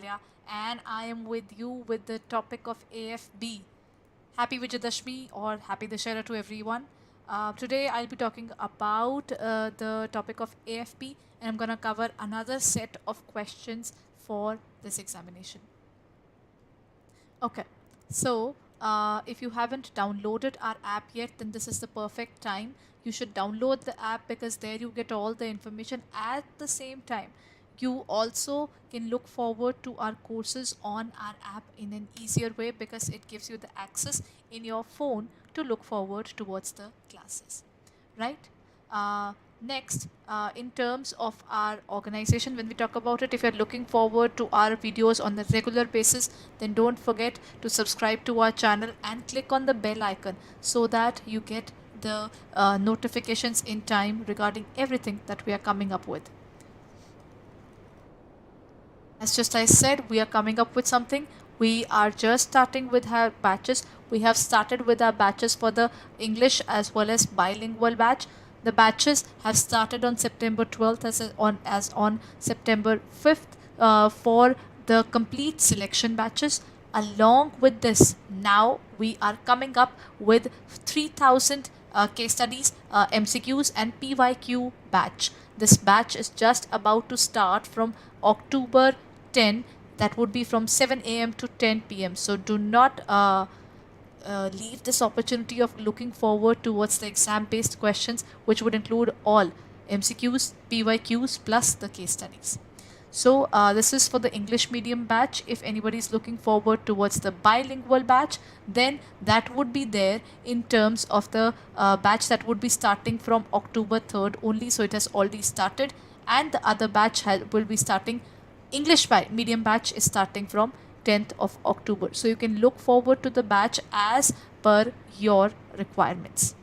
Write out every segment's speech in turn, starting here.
Alia, and I am with you with the topic of AFB. Happy Vijayadashmi or Happy Dashera to everyone. Today I'll be talking about the topic of AFB, and I'm going to cover another set of questions for this examination. Okay, so if you haven't downloaded our app yet, then this is the perfect time. You should download the app because there you get all the information at the same time. You also can look forward to our courses on our app in an easier way because it gives you the access in your phone to look forward towards the classes, right? Next, in terms of our organization, when we talk about it, if you're looking forward to our videos on the regular basis, then don't forget to subscribe to our channel and click on the bell icon so that you get the notifications in time regarding everything that we are coming up with. As just I said, we are coming up with something. We are just starting with our batches. We have started with our batches for the English as well as bilingual batch. The batches have started on September 12th as on September 5th for the complete selection batches. Along with this, now we are coming up with 3000 case studies, MCQs and PYQ batch. This batch is just about to start from October 10. That would be from 7 a.m. to 10 p.m. So do not leave this opportunity of looking forward towards the exam-based questions, which would include all MCQs, PYQs plus the case studies. So this is for the English medium batch. If anybody is looking forward towards the bilingual batch, then that would be there in terms of the batch that would be starting from October 3rd only. So it has already started, and the other batch will be starting. English medium batch is starting from 10th of October. So you can look forward to the batch as per your requirements.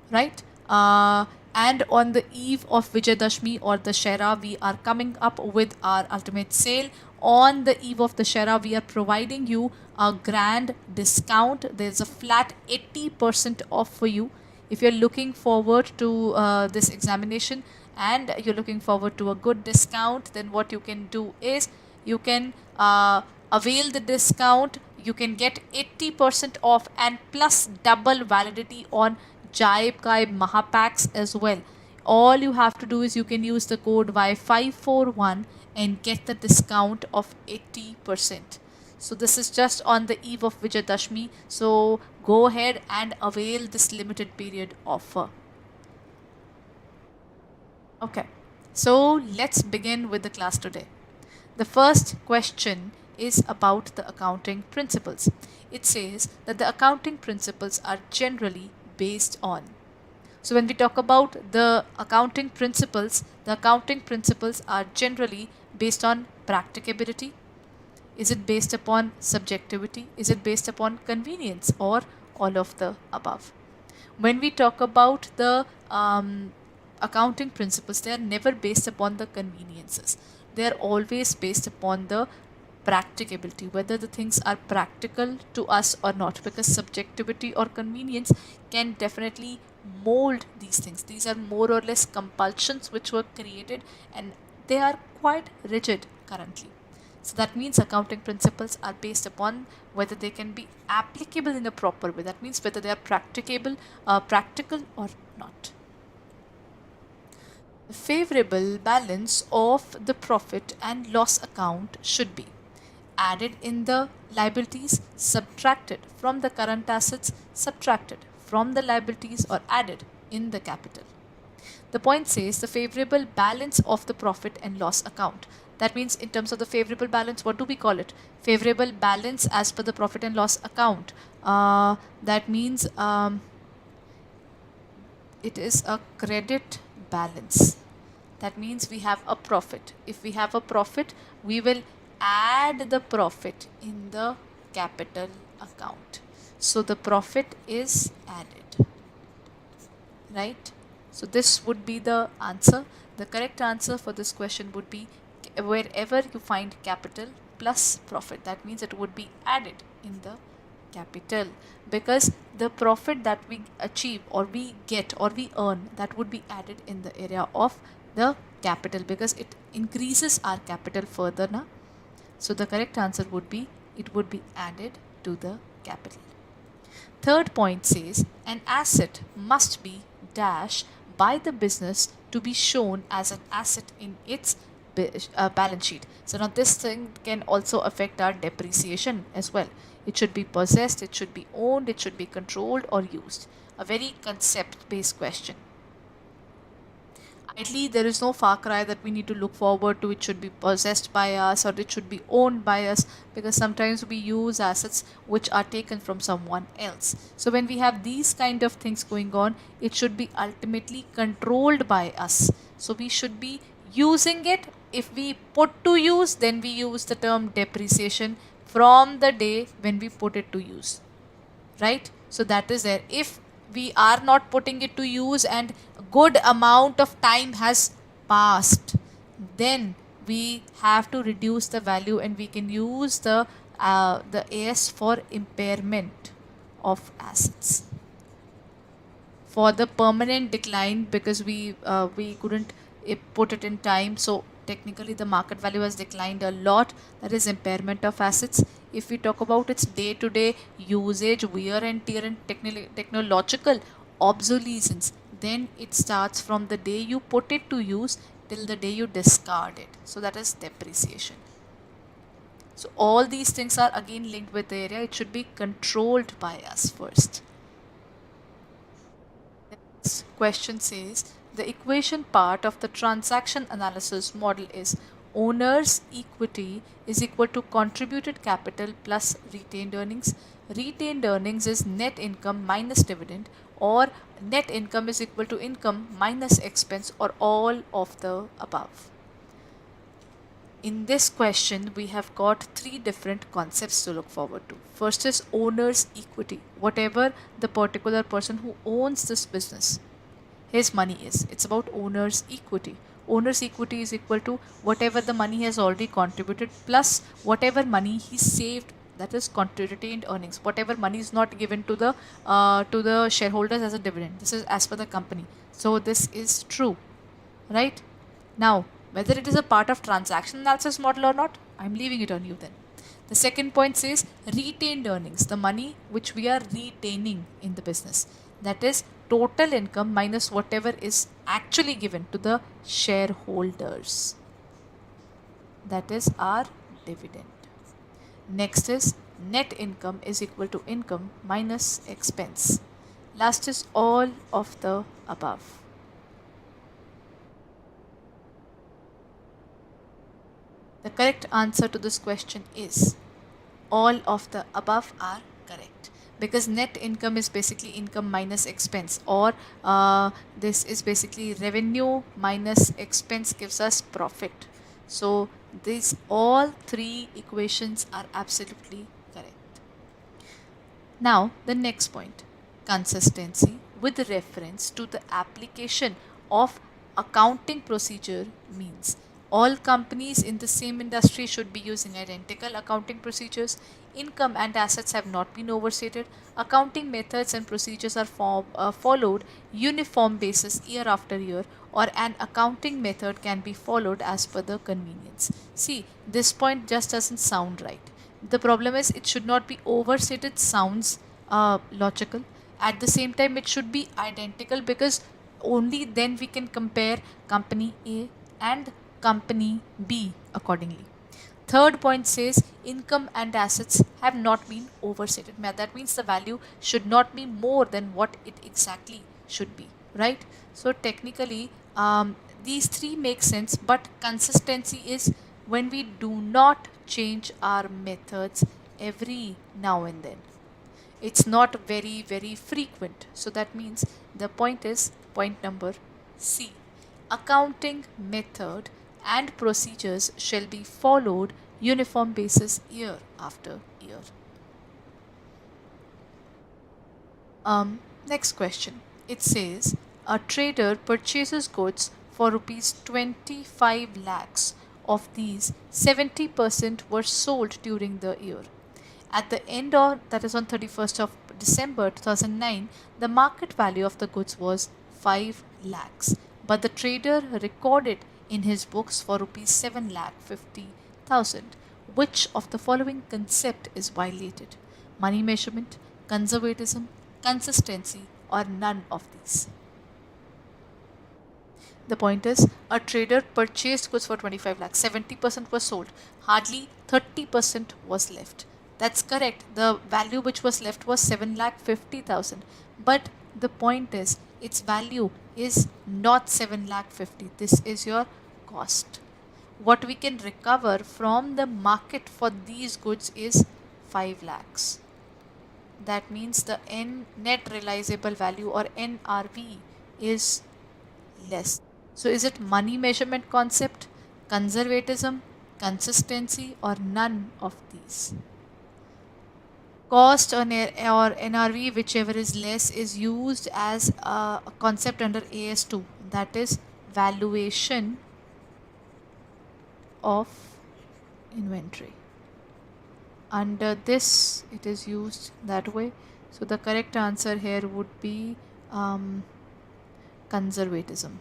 Right? And on the eve of Vijayadashmi or the Shera, we are coming up with our ultimate sale. On the eve of the Shera, we are providing you a grand discount. There's a flat 80% off for you. If you're looking forward to this examination and you're looking forward to a good discount, then what you can do is you can avail the discount. You can get 80% off and plus double validity on JAIIB CAIIB Mahapacks as well. All you have to do is you can use the code Y541 and get the discount of 80%. So this is just on the eve of Vijayadashmi. So go ahead and avail this limited period offer. Okay, so let's begin with the class today. The first question is about the accounting principles. It says that the accounting principles are generally based on. So when we talk about the accounting principles are generally based on practicability. Is it based upon subjectivity? Is it based upon convenience, or all of the above? When we talk about the accounting principles, they are never based upon the conveniences. They are always based upon the practicability, whether the things are practical to us or not, because subjectivity or convenience can definitely mold these things. These are more or less compulsions which were created, and they are quite rigid currently. So that means accounting principles are based upon whether they can be applicable in a proper way. That means whether they are practical or not. The favorable balance of the profit and loss account should be added in the liabilities, subtracted from the current assets, subtracted from the liabilities, or added in the capital. The point says the favorable balance of the profit and loss account. That means in terms of the favorable balance, what do we call it? Favorable balance as per the profit and loss account. That means it is a credit balance. That means we have a profit. If we have a profit, we will add the profit in the capital account. So the profit is added. Right? So this would be the answer. The correct answer for this question would be wherever you find capital plus profit. That means it would be added in the capital, because the profit that we achieve or we get or we earn, that would be added in the area of the capital, because it increases our capital further now. So the correct answer would be, it would be added to the capital. Third point says an asset must be dash by the business to be shown as an asset in its balance sheet. So now this thing can also affect our depreciation as well. It should be possessed, it should be owned, it should be controlled or used. A very concept based question. Ideally, there is no far cry that we need to look forward to. It should be possessed by us or it should be owned by us, because sometimes we use assets which are taken from someone else. So when we have these kind of things going on, it should be ultimately controlled by us. So we should be using it. If we put to use, then we use the term depreciation from the day when we put it to use, right? So that is there. If we are not putting it to use and a good amount of time has passed, then we have to reduce the value and we can use the AS for impairment of assets. For the permanent decline, because we couldn't put it in time, so technically the market value has declined a lot, that is impairment of assets. If we talk about its day-to-day usage, wear and tear and technological obsolescence, then it starts from the day you put it to use till the day you discard it. So that is depreciation. So all these things are again linked with the area. It should be controlled by us first. The next question says the equation part of the transaction analysis model is owner's equity is equal to contributed capital plus retained earnings. Retained earnings is net income minus dividend, or net income is equal to income minus expense, or all of the above. In this question, we have got three different concepts to look forward to. First is owner's equity. Whatever the particular person who owns this business, his money is. It's about owner's equity. Owner's equity is equal to whatever the money he has already contributed plus whatever money he saved, that is retained earnings. Whatever money is not given to the shareholders as a dividend. This is as per the company. So this is true, right? Now, whether it is a part of transaction analysis model or not, I'm leaving it on you then. The second point says retained earnings, the money which we are retaining in the business. That is total income minus whatever is actually given to the shareholders. That is our dividend. Next is net income is equal to income minus expense. Last is all of the above. The correct answer to this question is all of the above are correct, because net income is basically income minus expense, or this is basically revenue minus expense gives us profit. So these all three equations are absolutely correct. Now the next point, consistency with reference to the application of accounting procedure means all companies in the same industry should be using identical accounting procedures. Income and assets have not been overstated. Accounting methods and procedures are followed uniform basis year after year, or an accounting method can be followed as per the convenience. See, this point just doesn't sound right. The problem is it should not be overstated, sounds logical. At the same time, it should be identical, because only then we can compare company A and company B accordingly. Third point says income and assets have not been overstated. That means the value should not be more than what it exactly should be, right? So technically, these three make sense, but consistency is when we do not change our methods every now and then. It's not very, very frequent. So that means the point is point number C. Accounting method and procedures shall be followed uniform basis year after year. Next question. It says a trader purchases goods for rupees 25 lakhs. Of these, 70% were sold during the year. At the end of, that is on 31st of December 2009, the market value of the goods was 5 lakhs. But the trader recorded in his books for rupees 7,50,000. Which of the following concept is violated? Money measurement, conservatism, consistency, or none of these? The point is, a trader purchased goods for 25 lakhs, 70% was sold, hardly 30% was left. That's correct. The value which was left was 7,50,000. But the point is, its value is not 7,50,000. This is your cost. What we can recover from the market for these goods is 5 lakhs. That means the net realizable value, or NRV, is less. So is it money measurement concept, conservatism, consistency, or none of these? Cost or NRV, whichever is less, is used as a concept under AS2, that is valuation of inventory. Under this it is used that way. So the correct answer here would be conservatism.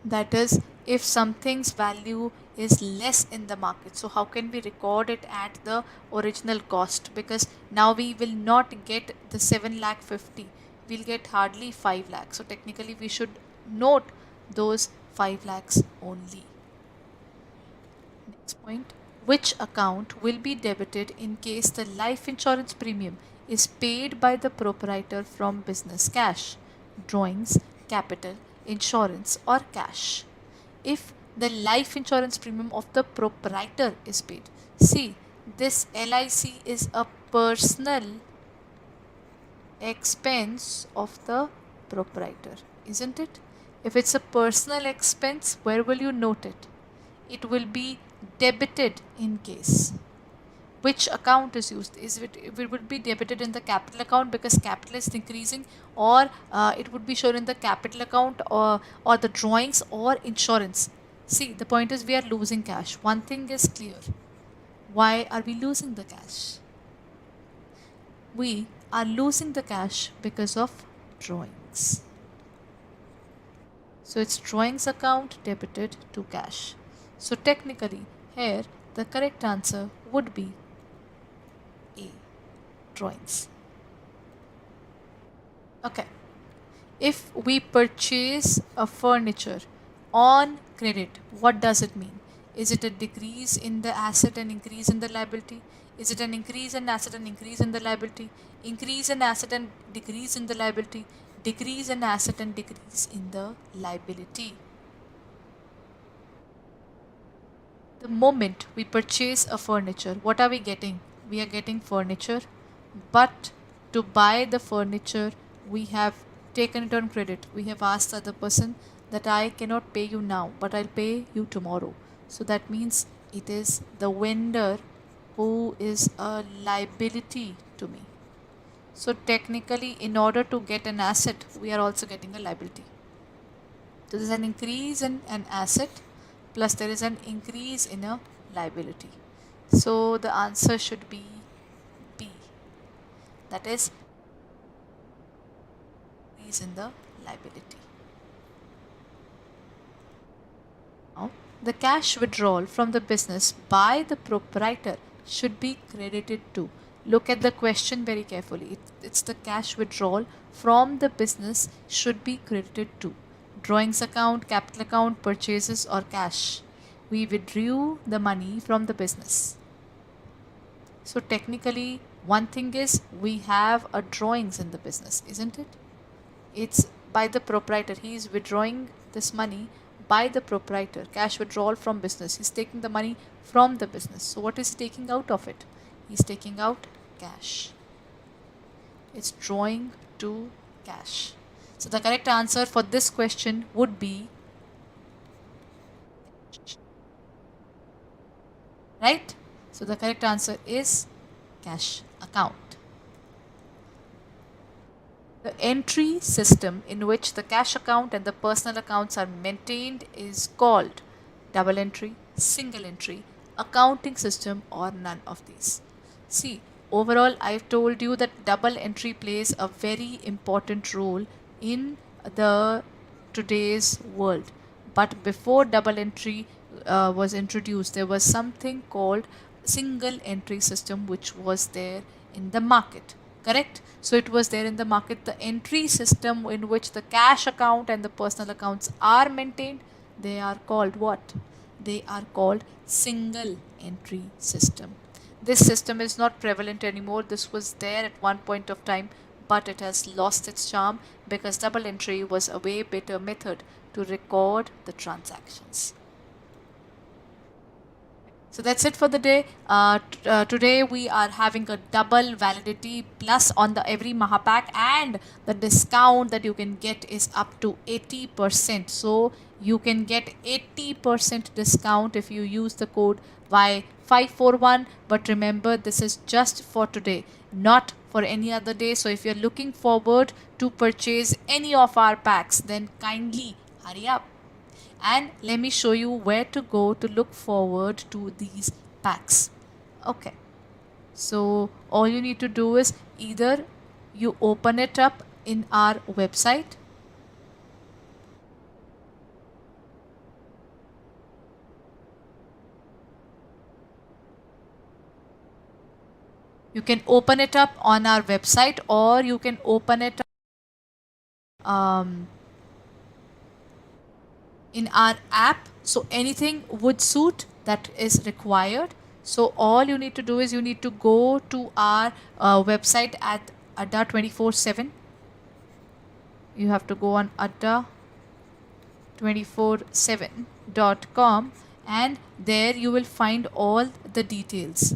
That is, if something's value is less in the market, so how can we record it at the original cost? Because now we will not get the 7,50,000, we'll get hardly 5 lakhs. So technically we should note those 5 lakhs only. Next point, which account will be debited in case the life insurance premium is paid by the proprietor from business cash, drawings, capital, insurance, or cash? If the life insurance premium of the proprietor is paid, see, this LIC is a personal expense of the proprietor, isn't it? If it's a personal expense, where will you note it? It will be debited in case. Which account is used? It would be debited in the capital account because capital is increasing, or it would be shown in the capital account, or the drawings, or insurance. See, the point is we are losing cash. One thing is clear. Why are we losing the cash? We are losing the cash because of drawings. So it's drawings account debited to cash. So technically here the correct answer would be A, drawings. Okay. If we purchase a furniture on credit, what does it mean? Is it a decrease in the asset and increase in the liability? Is it an increase in asset and increase in the liability? Increase in asset and decrease in the liability? Decrease in asset and decrease in the liability. The moment we purchase a furniture, what are we getting? We are getting furniture, but to buy the furniture, we have taken it on credit. We have asked the other person that I cannot pay you now, but I'll pay you tomorrow. So that means it is the vendor who is a liability to me. So technically, in order to get an asset, we are also getting a liability. So there's an increase in an asset, plus there is an increase in a liability. So the answer should be B. That is, increase in the liability. Now, the cash withdrawal from the business by the proprietor should be credited to. Look at the question very carefully. It's the cash withdrawal from the business should be credited to. Drawings account, capital account, purchases, or cash. We withdrew the money from the business. So technically, one thing is we have a drawings in the business, isn't it? It's by the proprietor. He is withdrawing this money by the proprietor. Cash withdrawal from business. He's taking the money from the business. So what is he taking out of it? He's taking out cash. It's drawing to cash. So the correct answer for this question would be, right? So the correct answer is cash account. The entry system in which the cash account and the personal accounts are maintained is called double entry, single entry, accounting system, or none of these. See, overall I've told you that double entry plays a very important role in the today's world. But before double entry was introduced, there was something called single entry system which was there in the market. Correct? So it was there in the market. The entry system in which the cash account and the personal accounts are maintained, they are called what? They are called single entry system. This system is not prevalent anymore. This was there at one point of time, but it has lost its charm because double entry was a way better method to record the transactions. So that's it for the day. Today we are having a double validity plus on the every Mahapack, and the discount that you can get is up to 80%. So you can get 80% discount if you use the code Y541. But remember, this is just for today, not for any other day. So if you're looking forward to purchase any of our packs, then kindly hurry up. And let me show you where to go to look forward to these packs. Okay, so all you need to do is either you open it up in our website, you can open it up on our website, or you can open it up in our app. So anything would suit that is required. So all you need to do is you need to go to our website at Adda 24/7. You have to go on adda247.com, and there you will find all the details.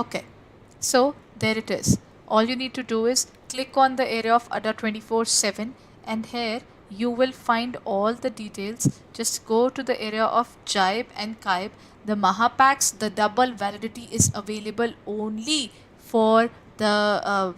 Okay, so there it is. All you need to do is click on the area of Adda 24/7, and here you will find all the details. Just go to the area of JAIIB and CAIIB. The Mahapacks, the double validity is available only for the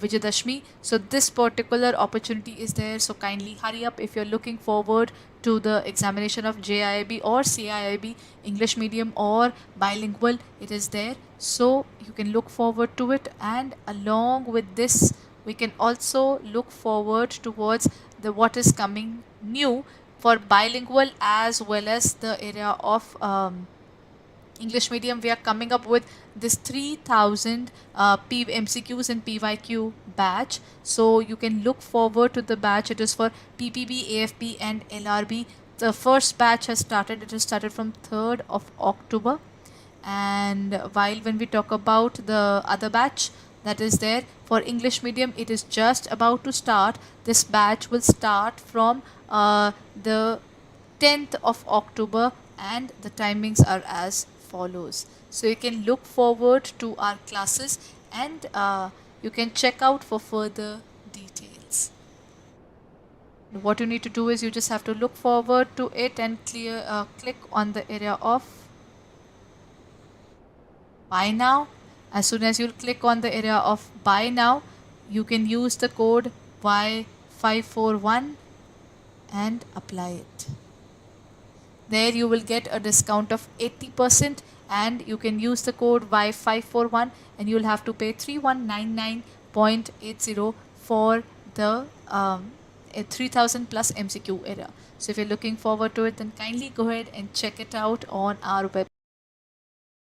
Vijayadashmi. So this particular opportunity is there. So kindly hurry up if you're looking forward to the examination of JAIIB or CAIIB, English medium or bilingual. It is there. So you can look forward to it, and along with this we can also look forward towards the what is coming new for bilingual as well as the area of English medium. We are coming up with this 3000 MCQs and PYQ batch. So you can look forward to the batch. It is for PPB, AFB and LRB. The first batch has started. It has started from 3rd of October. And while when we talk about the other batch that is there for English medium, it is just about to start. This batch will start from the 10th of October, and the timings are as follows. So you can look forward to our classes, and you can check out for further details. What you need to do is you just have to look forward to it and click on the area of buy now. As soon as you'll click on the area of buy now, you can use the code Y541 and apply it. There you will get a discount of 80%, and you can use the code Y541 and you'll have to pay 3199.80 for the 3000 plus MCQ area. So if you're looking forward to it, then kindly go ahead and check it out on our website.